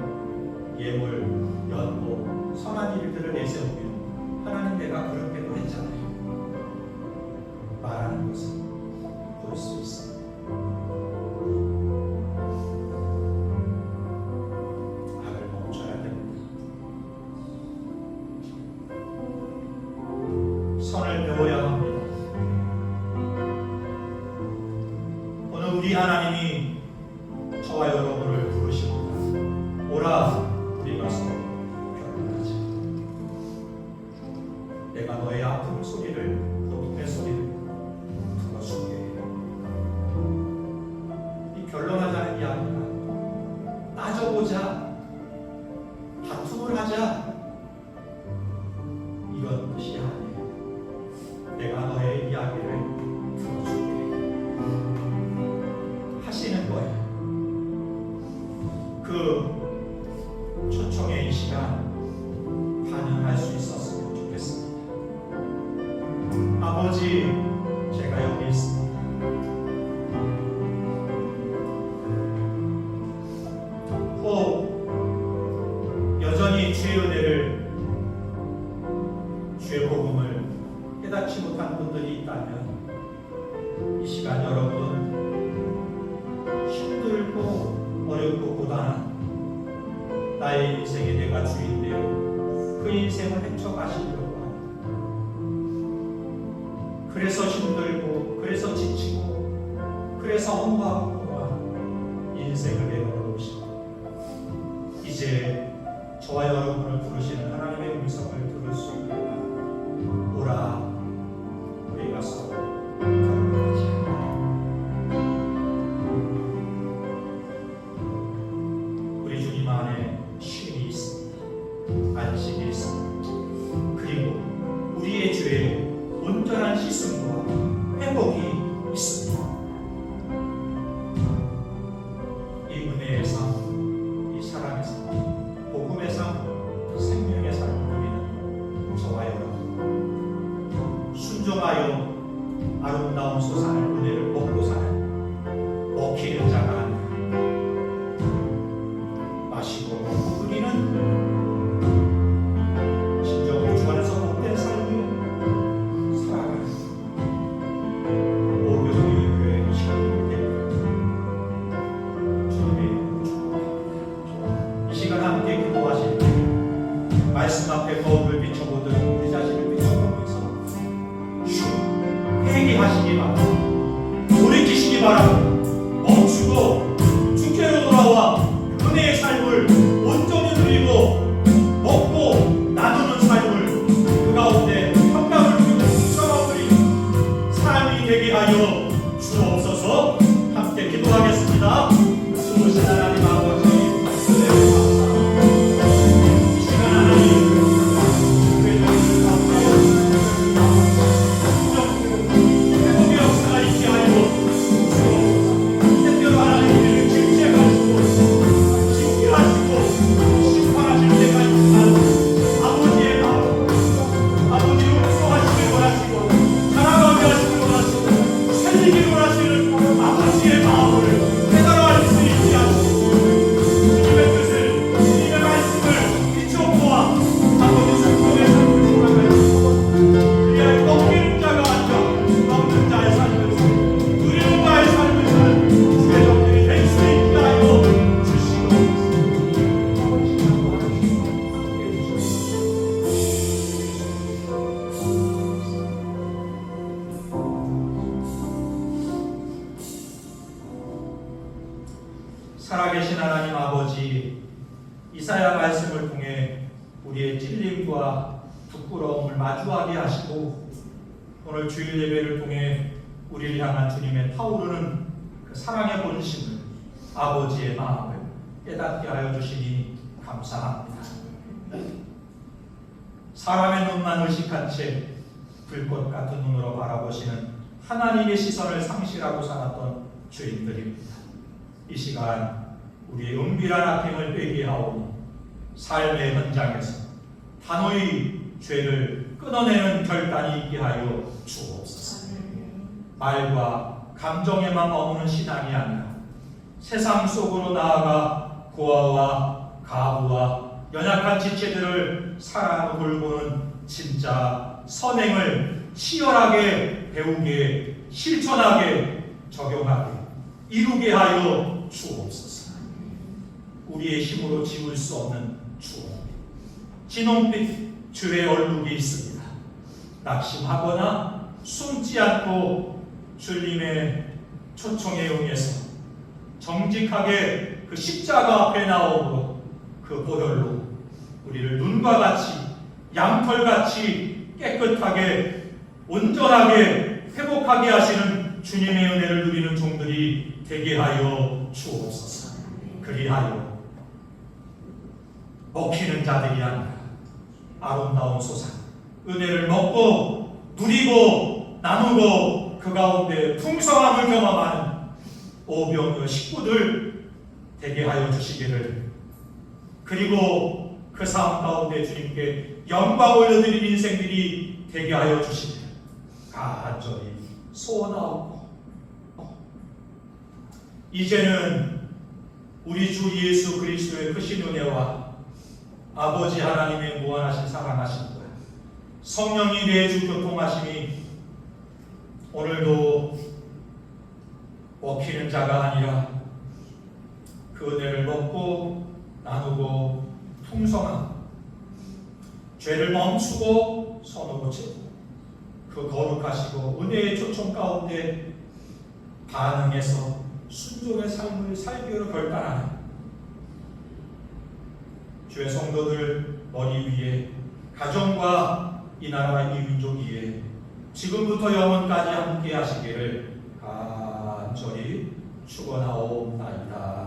예물, 연보, 선한 일들을 내세우며 하나님 내가 그렇게도 했잖아요 말하는 것을 볼 수 있습니다. 악을 멈춰야 됩니다. 선을 배워야 합니다. 오늘 우리 하나님이 저와 여러분을 부르십니다. 오라, 우리 가서 결혼하자. 내가 너의 아픔 소리를, 고통의 소리를 들어주게 해. 이 결론하자는 이야기가 따져보자, 다툼을 하자, 이런 뜻이 아니에요. 내가 너의 이야기를 들어주게 하시는 거예요. 그 초청의 이 시간 반응할 수 있었으면 좋겠습니다. 아버지, 제가 여기 있습니다. 혹 여전히 주의 은혜를, 주의 복음을 깨닫지 못한 분들이 있다면 이 시간 여러분 힘들고 어렵고 고단한 나의 인생에 내가 주인되어 그 인생을 헤쳐가시려고 합니다. 그래서 힘들고, 그래서 지치고, 그래서 허무하고 공허한 인생을 내어놓으십니다. 이제 저와 여러분을 부르시는 하나님의 음성을 들을 수 있게 바랍니다. 오라, 우리 가서 결혼하자. 우리 주님 안에 쉼이 있습니다. 안식이 있습니다. 그리고 우리의 죄의 온전한 씻음과 회복이 있습니다. 이 은혜의 삶, 이 사랑의 삶, 복음의 삶, 생명의 삶을 누리는 저와 여러분, 순종하여 아름다운 소산을, 은혜를 먹고 사는 먹히는 자가 아니라 마시고 우리는 진정으로 주 안에서 복된 삶을 살아가는 오교동교회 시간이 됩니다. 주님의 이름으로 축복합니다. 이 시간 함께 기도하실 때 말씀 앞에 거울을 비춰보듯 우리 자신을 비춰보면서 회개하시기 바랍니다. 우리의 찔림과 부끄러움을 마주하게 하시고 오늘 주일 예배를 통해 우리를 향한 주님의 타오르는 그 사랑의 본심을 아버지의 마음을 깨닫게 하여 주시니 감사합니다. 사람의 눈만 의식한 채 불꽃 같은 눈으로 바라보시는 하나님의 시선을 상실하고 살았던 주인들입니다. 이 시간 우리의 은밀한 악행을 빼게 하오니 삶의 현장에서 단호히 죄를 끊어내는 결단이 있게 하여 주옵소서. 말과 감정에만 머무는 신앙이 아니라 세상 속으로 나아가 고아와 가부와 연약한 지체들을 사랑으로 돌보는 진짜 선행을 치열하게 배우게 실천하게 적용하게 이루게 하여 주옵소서. 우리의 힘으로 지울 수 없는 추억, 진홍빛 주의 얼룩이 있습니다. 낙심하거나 숨지 않고 주님의 초청에 응해서 정직하게 그 십자가 앞에 나오고 그 보혈로 우리를 눈과 같이 양털같이 깨끗하게 온전하게 회복하게 하시는 주님의 은혜를 누리는 종들이 되게 하여 주옵소서. 그리하여 먹히는 자들이 아니라 아름다운 소산 은혜를 먹고 누리고 나누고 그 가운데 풍성함을 경험하는 오병의 식구들 되게 하여 주시기를, 그리고 그 삶 가운데 주님께 영광 올려드리는 인생들이 되게 하여 주시기를 간절히 소원하옵고, 이제는 우리 주 예수 그리스도의 크신 은혜와 아버지 하나님의 무한하신 사랑하심과 성령이 내주 교통하심이 오늘도 먹히는 자가 아니라 그 은혜를 먹고 나누고 풍성한 죄를 멈추고 선을 고치고 그 거룩하시고 은혜의 초청 가운데 반응해서 순종의 삶을 살기로 결단하는 주의 성도들 머리 위에 가정과 이 나라 이 민족 위에 지금부터 영원까지 함께 하시기를 간절히 축원하옵나이다.